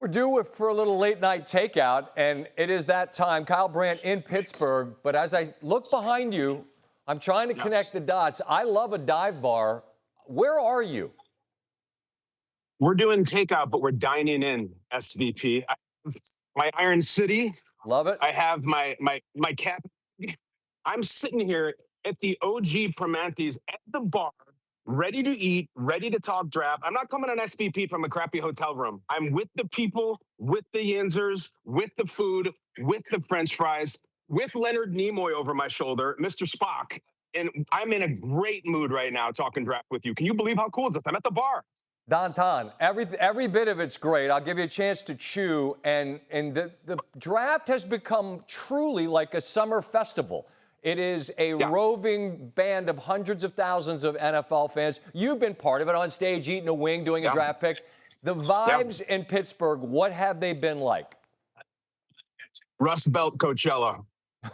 We're due for a little late night takeout, and it is that time. Kyle Brandt in Pittsburgh. But as I look behind you, I'm trying to connect the dots. I love a dive bar. Where are you? We're doing takeout, but we're dining in, SVP. My Iron City. Love it. I have my cap. I'm sitting here at the OG Primanti's at the bar, ready to eat, ready to talk draft. I'm not coming on SVP from a crappy hotel room. I'm with the people, with the Yinzers, with the food, with the French fries, with Leonard Nimoy over my shoulder, Mr. Spock. And I'm in a great mood right now talking draft with you. Can you believe how cool is this? I'm at the bar. Danton, every bit of it's great. I'll give you a chance to chew. And the draft has become truly like a summer festival. It is a roving band of hundreds of thousands of NFL fans. You've been part of it on stage, eating a wing, doing a draft pick. The vibes in Pittsburgh, what have they been like? Rust Belt Coachella.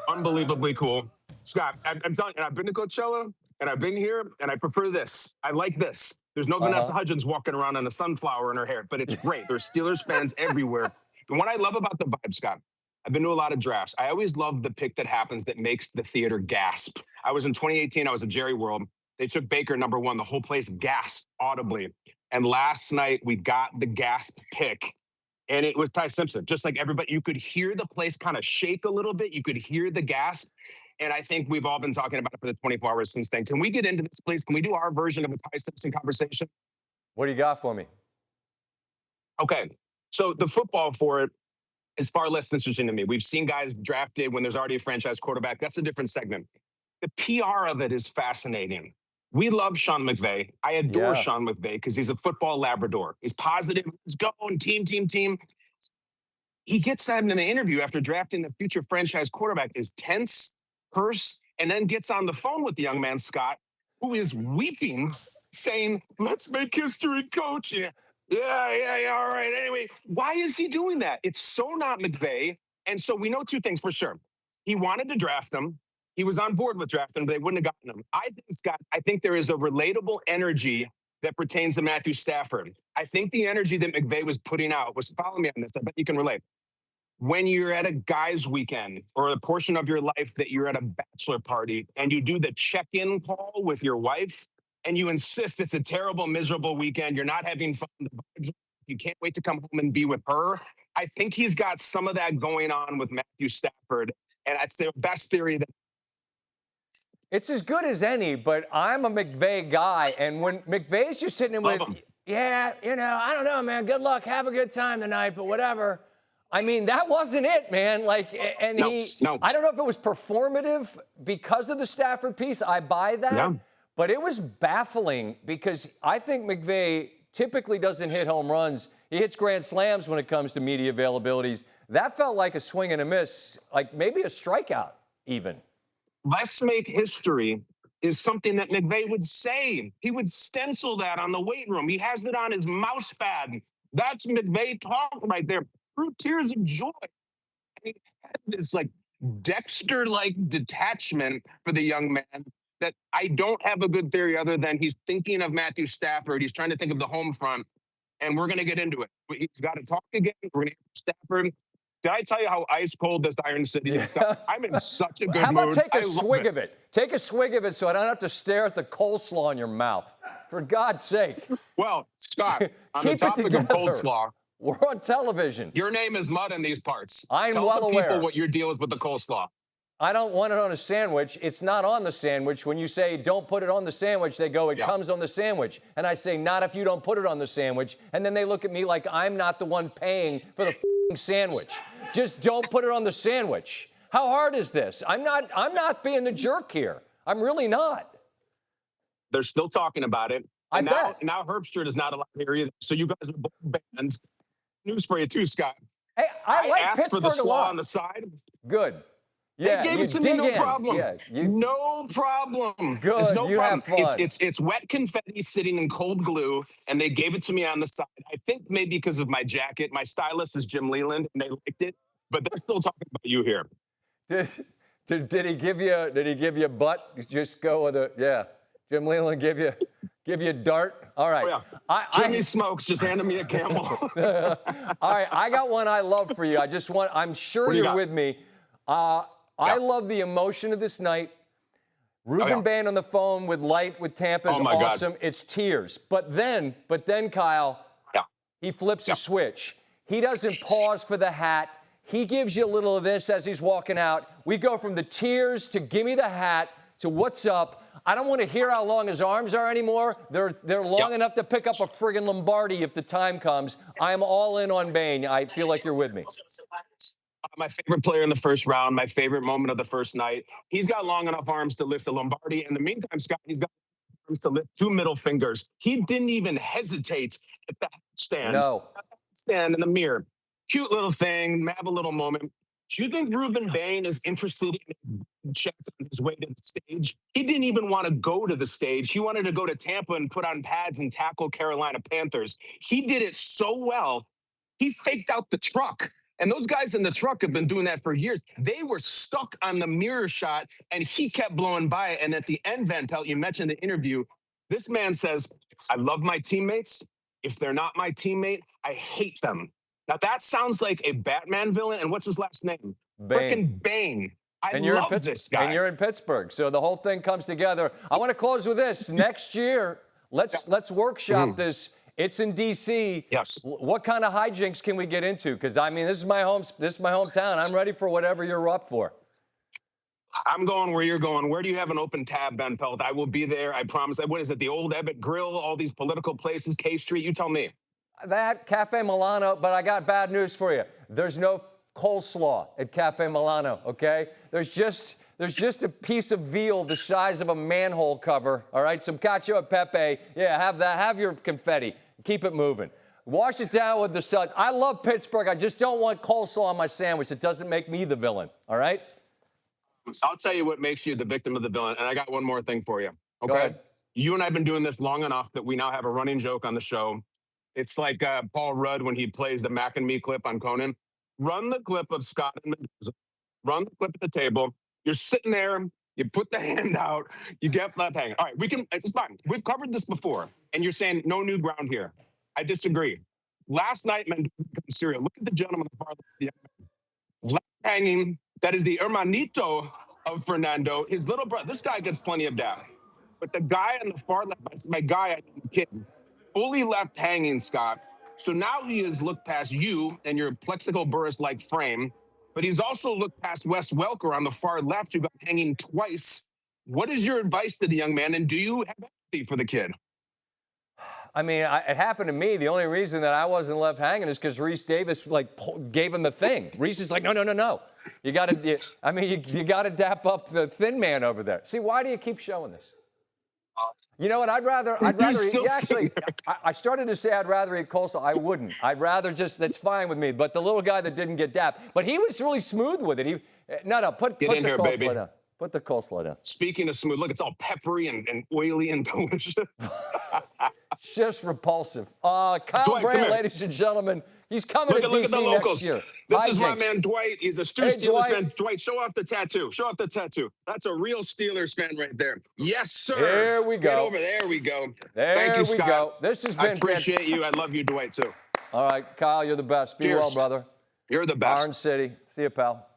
Unbelievably cool. Scott, I'm telling you, I've been to Coachella, and I've been here, and I prefer this. I like this. There's no Vanessa Hudgens walking around on a sunflower in her hair, but it's great. There's Steelers fans everywhere. And what I love about the vibe, Scott, I've been to a lot of drafts. I always love the pick that happens that makes the theater gasp. I was in 2018. I was at Jerry World. They took Baker #1. The whole place gasped audibly. And last night, we got the gasp pick. And it was Ty Simpson. Just like everybody, you could hear the place kind of shake a little bit. You could hear the gasp. And I think we've all been talking about it for the 24 hours since then. Can we get into this, please? Can we do our version of a Ty Simpson conversation? What do you got for me? Okay. So the football for it is far less interesting to me. We've seen guys drafted when there's already a franchise quarterback. That's a different segment. The PR of it is fascinating. We love Sean McVay. I adore Sean McVay because he's a football Labrador. He's positive. He's going team. He gets that in an interview after drafting the future franchise quarterback, is tense, cursed, and then gets on the phone with the young man, Scott, who is weeping, saying, "Let's make history, coach." Yeah, all right. Anyway, why is he doing that? It's so not McVay. And so we know two things for sure. He wanted to draft him. He was on board with drafting him, but they wouldn't have gotten him. I think, Scott, there is a relatable energy that pertains to Matthew Stafford. I think the energy that McVay was putting out was, follow me on this, I bet you can relate. When you're at a guy's weekend or a portion of your life that you're at a bachelor party and you do the check-in call with your wife and you insist it's a terrible, miserable weekend, you're not having fun, you can't wait to come home and be with her. I think he's got some of that going on with Matthew Stafford, and that's the best theory that it's as good as any, but I'm a McVay guy, and when McVay's just sitting in with, I don't know, man, good luck, have a good time tonight, but whatever. I mean, that wasn't it, man. Like, and I don't know if it was performative because of the Stafford piece. I buy that, but it was baffling because I think McVay typically doesn't hit home runs. He hits grand slams when it comes to media availabilities. That felt like a swing and a miss, like maybe a strikeout even. Let's make history is something that McVay would say. He would stencil that on the weight room. He has it on his mouse pad. That's McVay talk right there. Through tears of joy. And he had this like Dexter-like detachment for the young man that I don't have a good theory other than he's thinking of Matthew Stafford. He's trying to think of the home front, and we're going to get into it. He's got to talk again. We're going to get Stafford. Did I tell you how ice cold this Iron City is? I'm in such a good mood. How about take a swig of it? Take a swig of it so I don't have to stare at the coleslaw in your mouth. For God's sake. Well, Scott, on the topic of coleslaw, we're on television. Your name is mud in these parts. Tell well the people aware. what your deal is with the coleslaw. I don't want it on a sandwich. It's not on the sandwich. When you say don't put it on the sandwich, they go, it comes on the sandwich. And I say, not if you don't put it on the sandwich. And then they look at me like I'm not the one paying for the sandwich. Just don't put it on the sandwich. How hard is this? I'm not being the jerk here. I'm really not. They're still talking about it. I bet. Now Herbstreit is not allowed here either. So you guys are both banned. News for you too, Scott. Hey, I like asked Pittsburgh for the slaw a lot. on the side. Good. Yeah, they gave it to me, no problem. Yeah, no problem. Good. There's no problem. Have fun. It's wet confetti sitting in cold glue, and they gave it to me on the side. I think maybe because of my jacket. My stylist is Jim Leland, and they liked it. But they're still talking about you here. Did he give you? Did he give you a butt? Just go with it. Yeah. Jim Leland give you Give you a dart? All right. Oh, yeah. Jimmy smokes, just handing me a Camel. All right, I got one I love for you. I'm sure you're with me. I love the emotion of this night. Rueben Bain on the phone with Tampa is awesome. God. It's tears. But then, Kyle, he flips a switch. He doesn't pause for the hat. He gives you a little of this as he's walking out. We go from the tears to give me the hat to what's up. I don't want to hear how long his arms are anymore. They're long enough to pick up a friggin' Lombardi if the time comes. I'm all in on Bain. I feel like you're with me. My favorite player in the first round, my favorite moment of the first night. He's got long enough arms to lift the Lombardi. In the meantime, Scott, he's got arms to lift 2 middle fingers. He didn't even hesitate at the stand. No. Stand in the mirror. Cute little thing, have a little moment. Do you think Rueben Bain is interested in checks on his way to the stage? He didn't even want to go to the stage. He wanted to go to Tampa and put on pads and tackle Carolina Panthers. He did it so well, he faked out the truck. And those guys in the truck have been doing that for years. They were stuck on the mirror shot, and he kept blowing by it. And at the end, Van Pelt, you mentioned the interview, this man says, I love my teammates. If they're not my teammate, I hate them. Now, that sounds like a Batman villain. And what's his last name? Frickin' Bain. I love this guy. And you're in Pittsburgh. So the whole thing comes together. I want to close with this. Next year, let's workshop this. It's in D.C. Yes. What kind of hijinks can we get into? Because, I mean, this is my hometown. I'm ready for whatever you're up for. I'm going where you're going. Where do you have an open tab, Van Pelt? I will be there. I promise. What is it? The old Ebbett Grill, all these political places, K Street. You tell me. That Cafe Milano, but I got bad news for you. There's no coleslaw at Cafe Milano, okay? There's just a piece of veal the size of a manhole cover, all right? Some cacio e pepe. Yeah, have that. Have your confetti. Keep it moving. Wash it down with the suds. I love Pittsburgh. I just don't want coleslaw on my sandwich. It doesn't make me the villain, all right? I'll tell you what makes you the victim of the villain, and I got one more thing for you, okay? Go ahead. You and I have been doing this long enough that we now have a running joke on the show. It's like Paul Rudd when he plays the Mac and Me clip on Conan. Run the clip of Scott and Mendoza. Run the clip at the table. You're sitting there. You put the hand out. You get left hanging. All right, it's fine. We've covered this before, and you're saying no new ground here. I disagree. Last night, Mendoza got cereal. Look at the gentleman on the far left hanging. That is the hermanito of Fernando, his little brother. This guy gets plenty of dap. But the guy on the far left, my guy, I kid, fully left hanging, Scott. So now he has looked past you and your plexical burris-like frame, but he's also looked past Wes Welker on the far left, who got hanging twice. What is your advice to the young man, and do you have empathy for the kid? I mean, it happened to me. The only reason that I wasn't left hanging is because Reese Davis gave him the thing. Reese is like, no. You got to dap up the thin man over there. See, why do you keep showing this? You know what? I'd rather eat. I started to say I'd rather eat coleslaw. I wouldn't. I'd rather that's fine with me. But the little guy that didn't get dapped, but he was really smooth with it. Put the coleslaw down. Put the coleslaw down. Speaking of smooth, look, it's all peppery and oily and delicious. Just repulsive. Kyle Brandt, ladies and gentlemen, he's coming to DC next year. This is my man, Dwight. He's a Steelers fan. Dwight, show off the tattoo. Show off the tattoo. That's a real Steelers fan right there. Yes, sir. There we go. Get over there. We go. Thank you, Scott. Go. This has been. I appreciate you. I love you, Dwight, too. All right, Kyle, you're the best. Be well, brother. You're the best. Iron City. See you, pal.